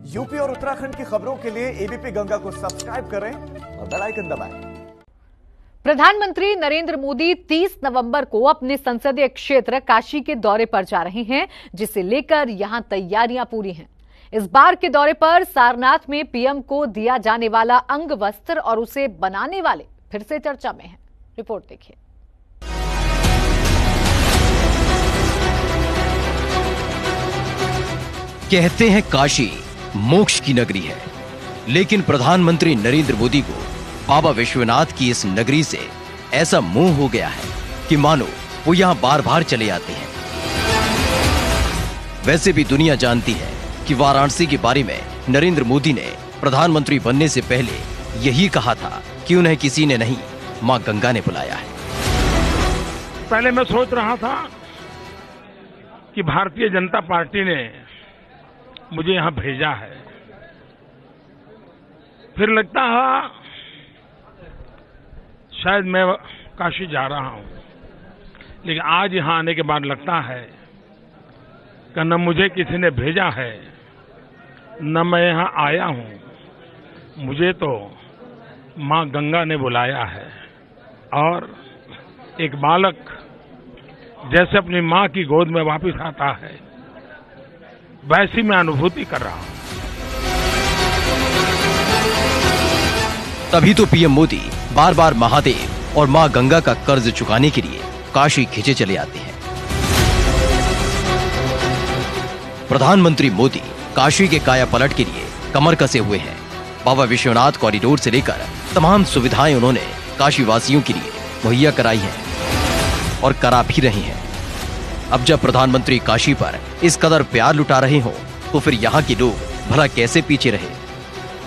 UP और उत्तराखंड की खबरों के लिए एबीपी गंगा को सब्सक्राइब करें और बेल आइकन दबाएं। प्रधानमंत्री नरेंद्र मोदी 30 नवंबर को अपने संसदीय क्षेत्र काशी के दौरे पर जा रहे हैं, जिसे लेकर यहां तैयारियां पूरी हैं। इस बार के दौरे पर सारनाथ में पीएम को दिया जाने वाला अंग वस्त्र और उसे बनाने वाले फिर से चर्चा में हैं। रिपोर्ट देखिए। कहते हैं काशी मोक्ष की नगरी है, लेकिन प्रधानमंत्री नरेंद्र मोदी को बाबा विश्वनाथ की इस नगरी से ऐसा मोह हो गया है कि मानो वो यहां बार बार चले आते हैं। वैसे भी दुनिया जानती है कि वाराणसी के बारे में नरेंद्र मोदी ने प्रधानमंत्री बनने से पहले यही कहा था कि उन्हें किसी ने नहीं, मां गंगा ने बुलाया है। पहले मैं सोच रहा था कि भारतीय जनता पार्टी ने मुझे यहां भेजा है, फिर लगता है शायद मैं काशी जा रहा हूं, लेकिन आज यहां आने के बाद लगता है कि न मुझे किसी ने भेजा है, न मैं यहां आया हूं, मुझे तो मां गंगा ने बुलाया है। और एक बालक जैसे अपनी मां की गोद में वापस आता है, वैसी मैं अनुभूति कर रहा हूं। तभी तो पीएम मोदी बार बार महादेव और मां गंगा का कर्ज चुकाने के लिए काशी खींचे चले आते हैं। प्रधानमंत्री मोदी काशी के काया पलट के लिए कमर कसे हुए हैं। बाबा विश्वनाथ कॉरिडोर से लेकर तमाम सुविधाएं उन्होंने काशी वासियों के लिए मुहैया कराई हैं और करा भी रही हैं। अब जब प्रधानमंत्री काशी पर इस कदर प्यार लुटा रहे हो, तो फिर यहाँ के लोग भला कैसे पीछे रहे।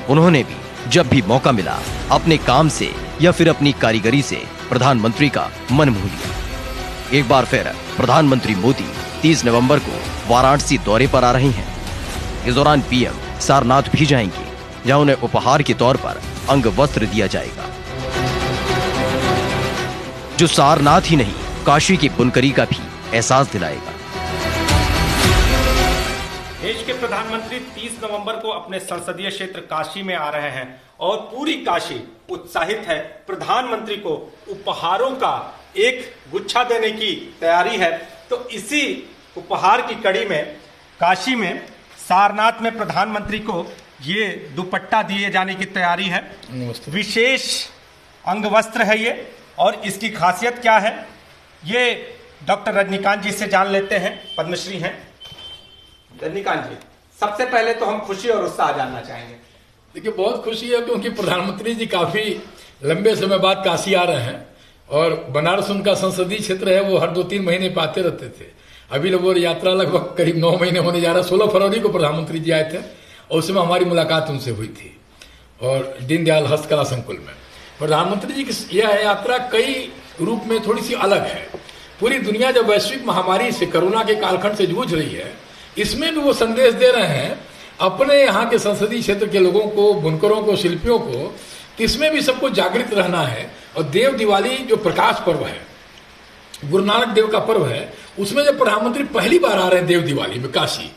उन्होंने भी जब भी मौका मिला अपने काम से या फिर अपनी कारीगरी से प्रधानमंत्री का मन मोह लिया। एक बार फिर प्रधानमंत्री मोदी 30 नवंबर को वाराणसी दौरे पर आ रहे हैं। इस दौरान पीएम सारनाथ भी जाएंगे, जहां उन्हें उपहार के तौर पर अंग वस्त्र दिया जाएगा, जो सारनाथ ही नहीं काशी की बुनकरी का भी एहसास दिलाएगा। देश के प्रधानमंत्री 30 नवंबर को अपने संसदीय क्षेत्र काशी में आ रहे हैं और पूरी काशी उत्साहित है। प्रधानमंत्री को उपहारों का एक गुच्छा देने की तैयारी है। तो इसी उपहार की कड़ी में काशी में सारनाथ में प्रधानमंत्री को ये दुपट्टा दिए जाने की तैयारी है। विशेष अंग वस्त्र है ये, और इसकी खासियत क्या है ये डॉक्टर रजनीकांत जी से जान लेते हैं। पद्मश्री हैं रजनीकांत जी। सबसे पहले तो हम खुशी और उत्साह जानना चाहेंगे। देखिए, बहुत खुशी है क्योंकि प्रधानमंत्री जी काफी लंबे समय बाद काशी आ रहे हैं और बनारस उनका संसदीय क्षेत्र है। वो हर 2-3 महीने पे आते रहते थे। अभी वो यात्रा लगभग करीब 9 महीने होने जा रहा है। 16 फरवरी को प्रधानमंत्री जी आए थे और उस समय हमारी मुलाकात उनसे हुई थी और दीनदयाल हस्तकला संकुल में। प्रधानमंत्री जी की यह यात्रा कई रूप में थोड़ी सी अलग है। पूरी दुनिया जब वैश्विक महामारी से, कोरोना के कालखंड से जूझ रही है, इसमें भी वो संदेश दे रहे हैं अपने यहाँ के संसदीय क्षेत्र के लोगों को, बुनकरों को, शिल्पियों को, इसमें भी सबको जागृत रहना है। और देव दिवाली जो प्रकाश पर्व है, गुरु नानक देव का पर्व है, उसमें जब प्रधानमंत्री पहली बार आ रहे हैं देव दिवाली में काशी,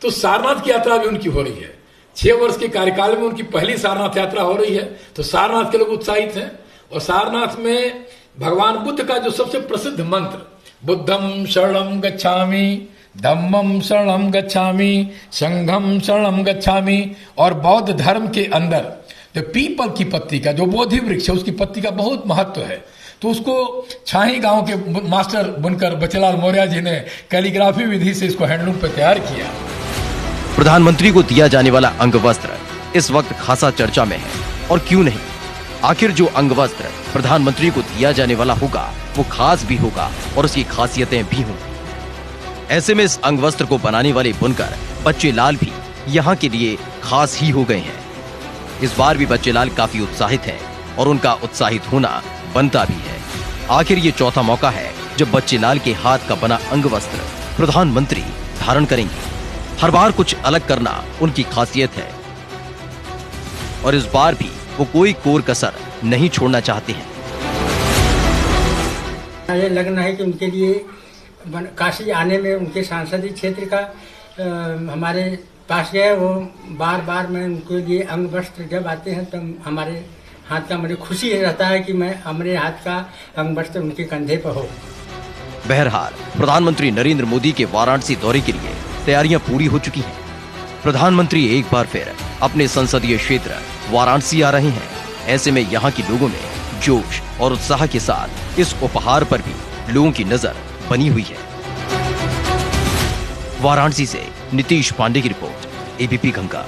तो सारनाथ की यात्रा भी उनकी हो रही है। 6 वर्ष के कार्यकाल में उनकी पहली सारनाथ यात्रा हो रही है। तो सारनाथ के लोग उत्साहित हैं। और सारनाथ में भगवान बुद्ध का जो सबसे प्रसिद्ध मंत्र, बुद्धम शरणम गच्छामि, धम्मम शरणम गच्छामि, संघम शरणम गच्छामि, और बौद्ध धर्म के अंदर जो पीपल की पत्ती का, जो बोधि वृक्ष है, उसकी पत्ती का बहुत महत्व है। तो उसको छाही गांव के मास्टर बुनकर बचेलाल मौर्य जी ने कैलीग्राफी विधि से इसको हैंडलूम पे तैयार किया। प्रधानमंत्री को दिया जाने वाला अंग वस्त्र इस वक्त खासा चर्चा में है, और क्यों नहीं। आखिर जो अंग वस्त्र प्रधानमंत्री को दिया जाने वाला होगा वो खास भी होगा और उसकी खासियतें भी होंगी। ऐसे में इस अंग वस्त्र को बनाने वाले बुनकर बच्चेलाल भी यहाँ के लिए खास ही हो गए हैं। इस बार भी बच्चेलाल काफी उत्साहित है और उनका उत्साहित होना बनता भी है। आखिर ये चौथा मौका है जब बच्चेलाल के हाथ का बना अंग वस्त्र प्रधानमंत्री धारण करेंगे। हर बार कुछ अलग करना उनकी खासियत है और इस बार भी वो कोई कोर कसर नहीं छोड़ना चाहते हैं। ये लगना है कि उनके लिए काशी आने में, उनके सांसदीय क्षेत्र का हमारे काशी है, वो बार बार मैं उनके लिए अंग वस्त्र जब आते हैं तो हमारे हाथ का मुझे खुशी रहता है कि मैं हमारे हाथ का अंग वस्त्र उनके कंधे पर हो। बहरहाल प्रधानमंत्री नरेंद्र मोदी के वाराणसी दौरे के लिए तैयारियां पूरी हो चुकी हैं। प्रधानमंत्री एक बार फिर अपने संसदीय क्षेत्र वाराणसी आ रहे हैं। ऐसे में यहाँ के लोगों में जोश और उत्साह के साथ इस उपहार पर भी लोगों की नजर बनी हुई है। वाराणसी से नीतीश पांडे की रिपोर्ट, एबीपी गंगा।